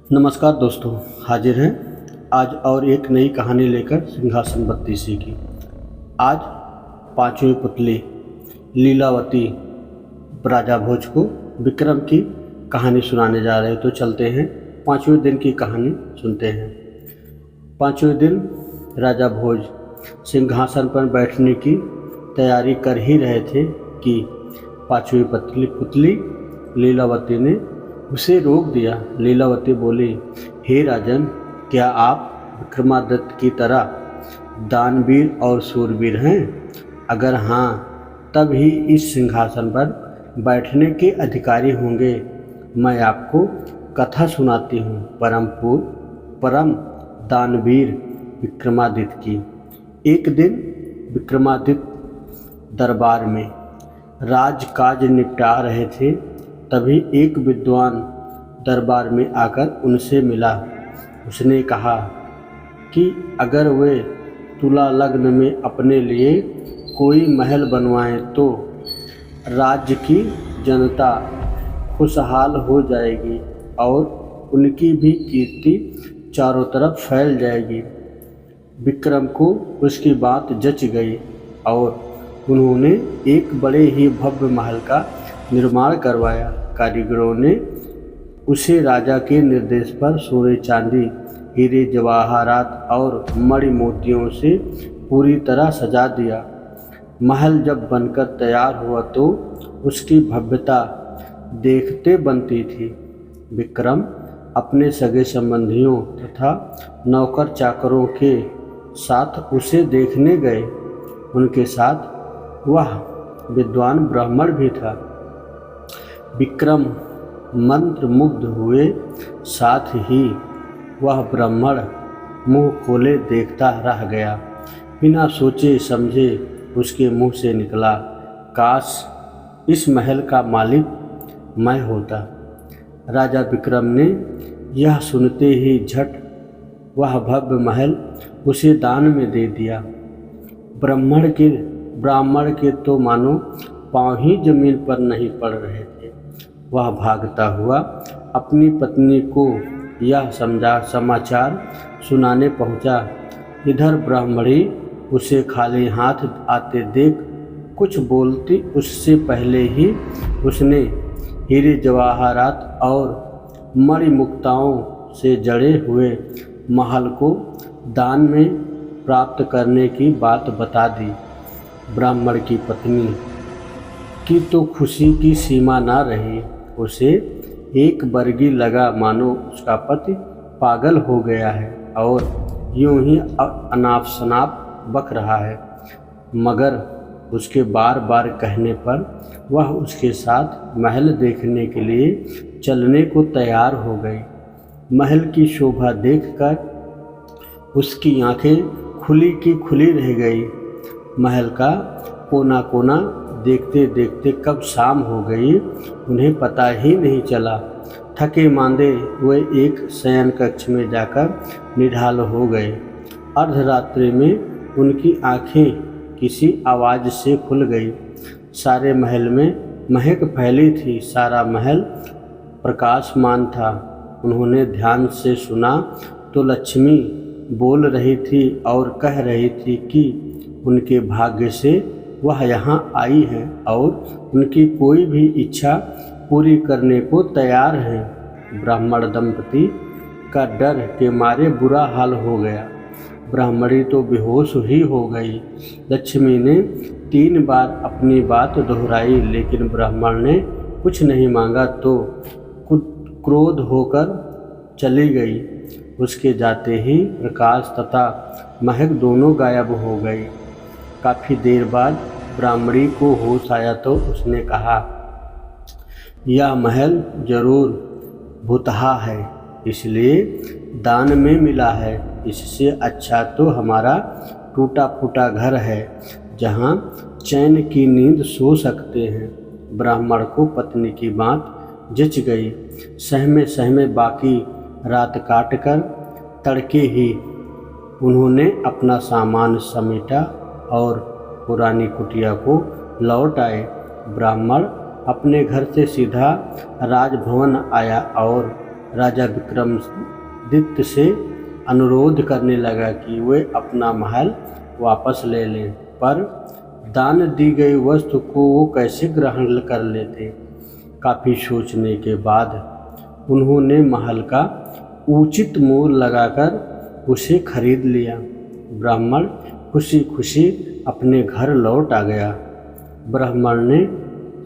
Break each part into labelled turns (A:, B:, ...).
A: नमस्कार दोस्तों, हाजिर हैं आज और एक नई कहानी लेकर सिंहासन बत्तीसी की। आज पांचवी पुतली लीलावती राजा भोज को विक्रम की कहानी सुनाने जा रहे हैं। तो चलते हैं, पांचवें दिन की कहानी सुनते हैं। पांचवें दिन राजा भोज सिंहासन पर बैठने की तैयारी कर ही रहे थे कि पांचवी पुतली लीलावती ने उसे रोक दिया। लीलावती बोली, हे राजन, क्या आप विक्रमादित्य की तरह दानवीर और शूरवीर हैं? अगर हाँ, तब ही इस सिंहासन पर बैठने के अधिकारी होंगे। मैं आपको कथा सुनाती हूँ परम दानवीर विक्रमादित्य की। एक दिन विक्रमादित्य दरबार में राजकाज निपटा रहे थे। तभी एक विद्वान दरबार में आकर उनसे मिला। उसने कहा कि अगर वे तुला लग्न में अपने लिए कोई महल बनवाएं तो राज्य की जनता खुशहाल हो जाएगी और उनकी भी कीर्ति चारों तरफ फैल जाएगी। विक्रम को उसकी बात जच गई और उन्होंने एक बड़े ही भव्य महल का निर्माण करवाया। कारीगरों ने उसे राजा के निर्देश पर सोने चांदी, हीरे जवाहरात और मणि मोतियों से पूरी तरह सजा दिया। महल जब बनकर तैयार हुआ तो उसकी भव्यता देखते बनती थी। विक्रम अपने सगे संबंधियों तथा नौकर चाकरों के साथ उसे देखने गए। उनके साथ वह विद्वान ब्राह्मण भी था। विक्रम मंत्रमुग्ध हुए, साथ ही वह ब्राह्मण मुंह खोले देखता रह गया। बिना सोचे समझे उसके मुंह से निकला, काश इस महल का मालिक मैं होता। राजा विक्रम ने यह सुनते ही झट वह भव्य महल उसे दान में दे दिया। ब्राह्मण के तो मानो पाँव ही जमीन पर नहीं पड़ रहे थे। वह भागता हुआ अपनी पत्नी को यह समाचार सुनाने पहुंचा। इधर ब्राह्मणी उसे खाली हाथ आते देख कुछ बोलती उससे पहले ही उसने हीरे जवाहरात और मणिमुक्ताओं से जड़े हुए महल को दान में प्राप्त करने की बात बता दी। ब्राह्मण की पत्नी की तो खुशी की सीमा ना रही। उसे एक बरगी लगा मानो उसका पति पागल हो गया है और यूं ही अनाप शनाप बक रहा है। मगर उसके बार बार कहने पर वह उसके साथ महल देखने के लिए चलने को तैयार हो गई। महल की शोभा देखकर उसकी आंखें खुली की खुली रह गई। महल का कोना कोना देखते देखते कब शाम हो गई उन्हें पता ही नहीं चला। थके मांदे वे एक शयन कक्ष में जाकर निढाल हो गए। अर्धरात्रि में उनकी आंखें किसी आवाज़ से खुल गई। सारे महल में महक फैली थी। सारा महल प्रकाशमान था। उन्होंने ध्यान से सुना तो लक्ष्मी बोल रही थी और कह रही थी कि उनके भाग्य से वह यहाँ आई है और उनकी कोई भी इच्छा पूरी करने को तैयार है। ब्राह्मण दंपति का डर के मारे बुरा हाल हो गया। ब्राह्मणी तो बेहोश ही हो गई। लक्ष्मी ने 3 बार अपनी बात दोहराई लेकिन ब्राह्मण ने कुछ नहीं मांगा तो क्रोध होकर चली गई। उसके जाते ही प्रकाश तथा महक दोनों गायब हो गए। काफ़ी देर बाद ब्राह्मणी को होश आया तो उसने कहा, यह महल जरूर भुतहा है, इसलिए दान में मिला है। इससे अच्छा तो हमारा टूटा फूटा घर है जहाँ चैन की नींद सो सकते हैं। ब्राह्मण को पत्नी की बात जच गई। सहमे सहमे बाकी रात काट कर तड़के ही उन्होंने अपना सामान समेटा और पुरानी कुटिया को लौट आए। ब्राह्मण अपने घर से सीधा राजभवन आया और राजा विक्रमादित्य से अनुरोध करने लगा कि वे अपना महल वापस ले लें, पर दान दी गई वस्तु को वो कैसे ग्रहण कर लेते। काफ़ी सोचने के बाद उन्होंने महल का उचित मूल्य लगाकर उसे खरीद लिया। ब्राह्मण खुशी खुशी अपने घर लौट आ गया। ब्राह्मण ने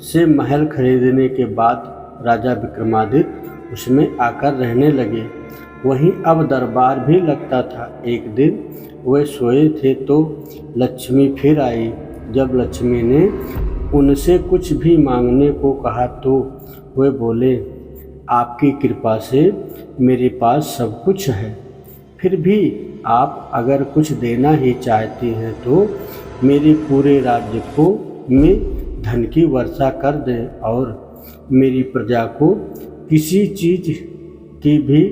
A: से महल खरीदने के बाद राजा विक्रमादित्य उसमें आकर रहने लगे। वहीं अब दरबार भी लगता था। एक दिन वे सोए थे तो लक्ष्मी फिर आई। जब लक्ष्मी ने उनसे कुछ भी मांगने को कहा तो वे बोले, आपकी कृपा से मेरे पास सब कुछ है, फिर भी आप अगर कुछ देना ही चाहती हैं तो मेरे पूरे राज्य को में धन की वर्षा कर दें और मेरी प्रजा को किसी चीज़ की भी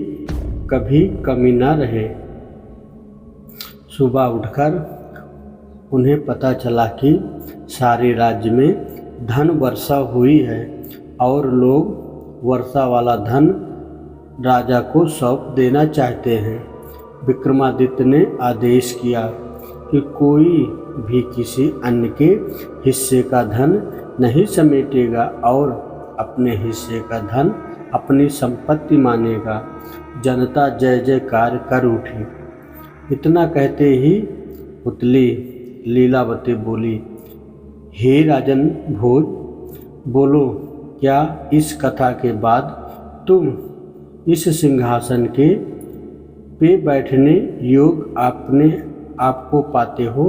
A: कभी कमी न रहे। सुबह उठकर उन्हें पता चला कि सारे राज्य में धन वर्षा हुई है और लोग वर्षा वाला धन राजा को सौंप देना चाहते हैं। विक्रमादित्य ने आदेश किया कि कोई भी किसी अन्य के हिस्से का धन नहीं समेटेगा और अपने हिस्से का धन अपनी संपत्ति मानेगा। जनता जय जयकार कर उठी। इतना कहते ही पुतली लीलावती बोली, हे राजन भोज, बोलो क्या इस कथा के बाद तुम इस सिंहासन के पे बैठने योग अपने आप को पाते हो।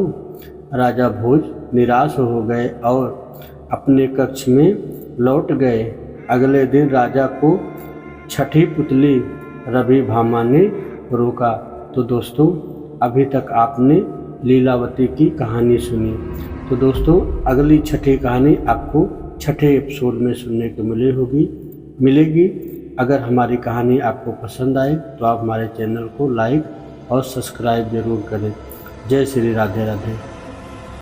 A: राजा भोज निराश हो गए और अपने कक्ष में लौट गए। अगले दिन राजा को छठी पुतली रवि भामा ने रोका। तो दोस्तों, अभी तक आपने लीलावती की कहानी सुनी। तो दोस्तों, अगली छठी कहानी आपको छठे एपिसोड में सुनने को मिलेगी। अगर हमारी कहानी आपको पसंद आए तो आप हमारे चैनल को लाइक और सब्सक्राइब ज़रूर करें। जय श्री राधे राधे।